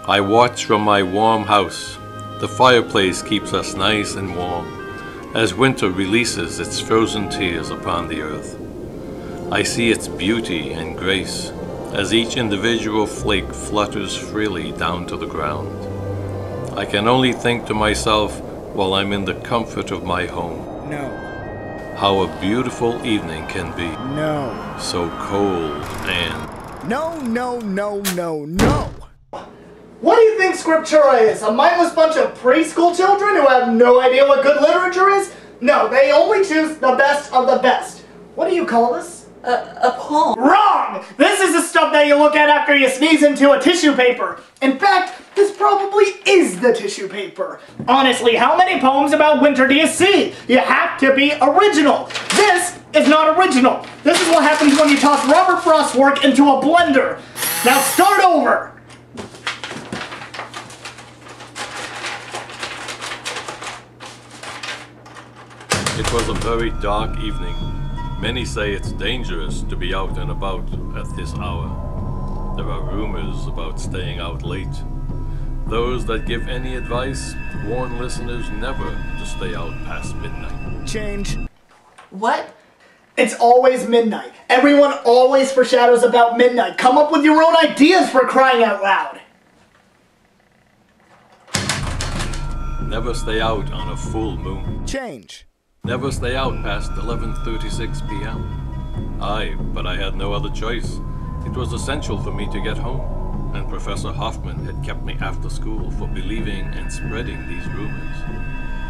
I watch from my warm house. The fireplace keeps us nice and warm as winter releases its frozen tears upon the earth. I see its beauty and grace as each individual flake flutters freely down to the ground. I can only think to myself while I'm in the comfort of my home. No. How a beautiful evening can be. No. So cold and... No, no, no, no, no. What do you think Scriptura is? A mindless bunch of preschool children who have no idea what good literature is? No, they only choose the best of the best. What do you call this? A poem. Wrong! This is the stuff that you look at after you sneeze into a tissue paper. In fact, this probably is the tissue paper. Honestly, how many poems about winter do you see? You have to be original. This is not original. This is what happens when you toss Robert Frost's work into a blender. Now start over. It was a very dark evening. Many say it's dangerous to be out and about at this hour. There are rumors about staying out late. Those that give any advice warn listeners never to stay out past midnight. Change. What? It's always midnight. Everyone always foreshadows about midnight. Come up with your own ideas, for crying out loud. Never stay out on a full moon. Change. Never stay out past 11:36 p.m. Aye, but I had no other choice. It was essential for me to get home, and Professor Hoffman had kept me after school for believing and spreading these rumors.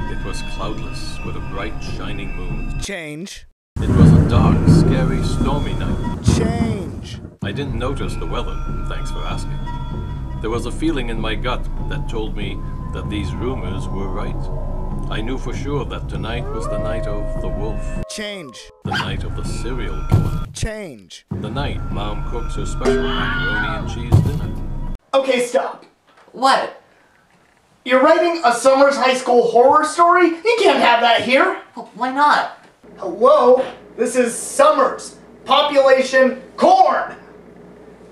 It was cloudless with a bright, shining moon. Change. It was a dark, scary, stormy night. Change. I didn't notice the weather, thanks for asking. There was a feeling in my gut that told me that these rumors were right. I knew for sure that tonight was the night of the wolf. Change. The night of the serial killer. Change. The night Mom cooks her special macaroni and cheese dinner. Okay, stop. What? You're writing a Summers High School horror story? You can't have that here. Well, why not? Hello? This is Summers. Population corn.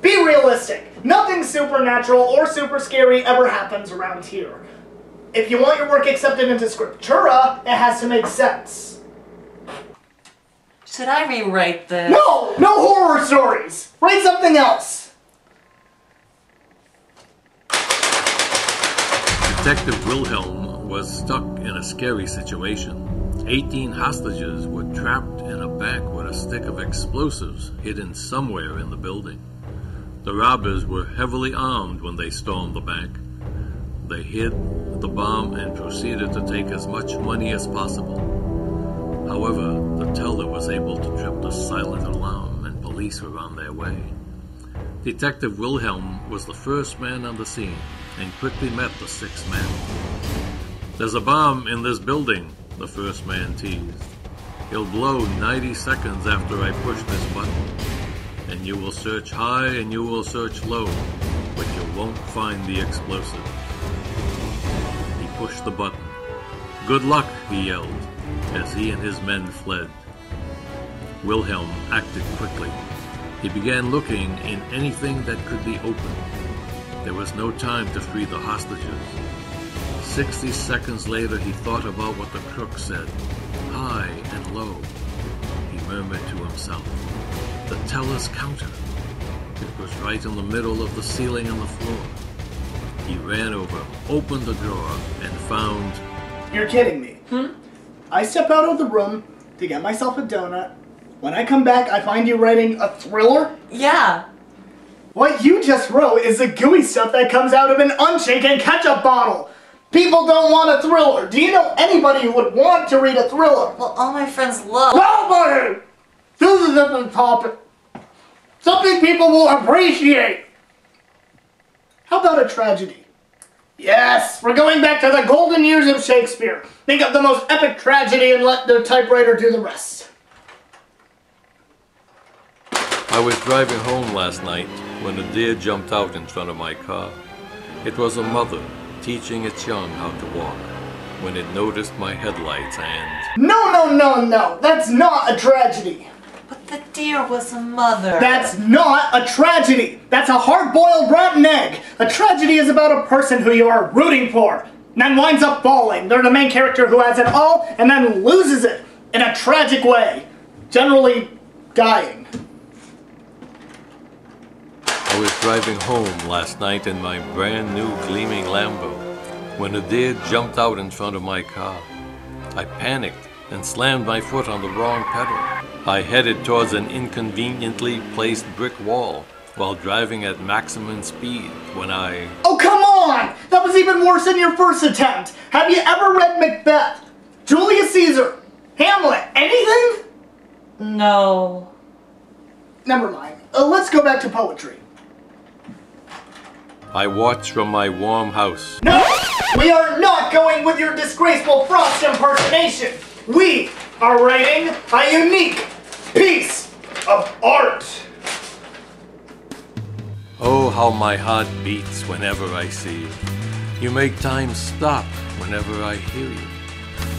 Be realistic. Nothing supernatural or super scary ever happens around here. If you want your work accepted into Scriptura, it has to make sense. Should I rewrite this? No! No horror stories! Write something else! Detective Wilhelm was stuck in a scary situation. 18 hostages were trapped in a bank with a stick of explosives hidden somewhere in the building. The robbers were heavily armed when they stormed the bank. They hid the bomb and proceeded to take as much money as possible. However, the teller was able to trip the silent alarm and police were on their way. Detective Wilhelm was the first man on the scene and quickly met the sixth man. "There's a bomb in this building," the first man teased. "It'll blow 90 seconds after I push this button. And you will search high and you will search low, but you won't find the explosive." He pushed the button. "Good luck," he yelled, as he and his men fled. Wilhelm acted quickly. He began looking in anything that could be opened. There was no time to free the hostages. 60 seconds later, he thought about what the crook said. "High and low," he murmured to himself. The teller's counter. It was right in the middle of the ceiling and the floor. He ran over, opened the drawer, and found... You're kidding me. I step out of the room to get myself a donut. When I come back, I find you writing a thriller? Yeah. What you just wrote is the gooey stuff that comes out of an unshaken ketchup bottle. People don't want a thriller. Do you know anybody who would want to read a thriller? Well, all my friends love... Nobody! This is a different topic. Something people will appreciate. How about a tragedy? Yes, we're going back to the golden years of Shakespeare. Think of the most epic tragedy and let the typewriter do the rest. I was driving home last night when a deer jumped out in front of my car. It was a mother teaching its young how to walk when it noticed my headlights and... No, no, no, no. That's not a tragedy. But The deer was a mother. That's not a tragedy. That's a hard-boiled rotten egg. A tragedy is about a person who you are rooting for, and then winds up falling. They're the main character who has it all, and then loses it in a tragic way. Generally, dying. I was driving home last night in my brand new gleaming Lambo when a deer jumped out in front of my car. I panicked and slammed my foot on the wrong pedal. I headed towards an inconveniently placed brick wall while driving at maximum speed when I... Oh, come on! That was even worse than your first attempt. Have you ever read Macbeth? Julius Caesar? Hamlet? Anything? No. Never mind. Let's go back to poetry. I watched from my warm house. No! We are not going with your disgraceful Frost impersonation! We are writing a unique piece of art! Oh, how my heart beats whenever I see you. You make time stop whenever I hear you.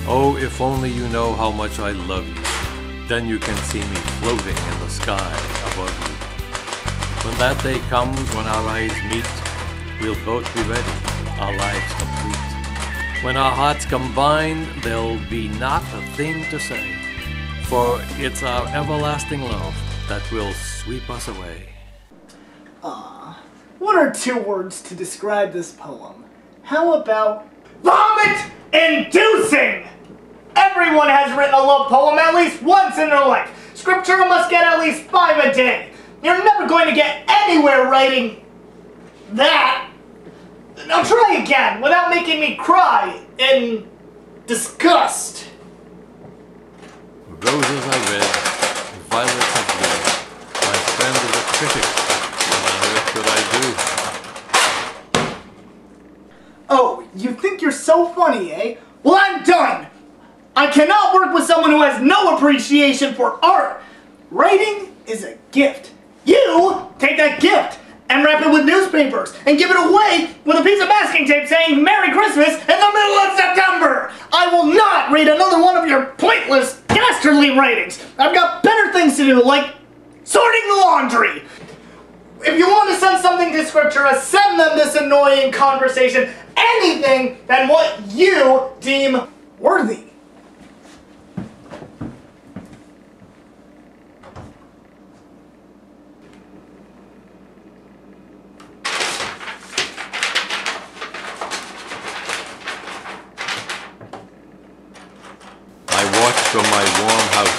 Oh, if only you know how much I love you. Then you can see me floating in the sky above you. When that day comes when our eyes meet, we'll both be ready, our lives complete. When our hearts combine, there'll be not a thing to say, for it's our everlasting love that will sweep us away. What are 2 words to describe this poem? How about vomit-inducing? Everyone has written a love poem at least once in their life. Scriptura must get at least 5 a day. You're never going to get anywhere writing that. Now try again without making me cry in disgust. Roses I read, violets I blew. My friend is a critic. What on earth could I do? Oh, you think you're so funny, eh? Well, I'm done! I cannot work with someone who has no appreciation for art! Writing is a gift. You take that gift and wrap it with newspapers and give it away with a piece of masking tape saying Merry Christmas in the middle of September! I will not read another one of your pointless, dastardly writings! I've got better things to do, like sorting the laundry! If you want to send something to Scriptura, send them this annoying conversation, anything than what you deem worthy. I watched from my warm house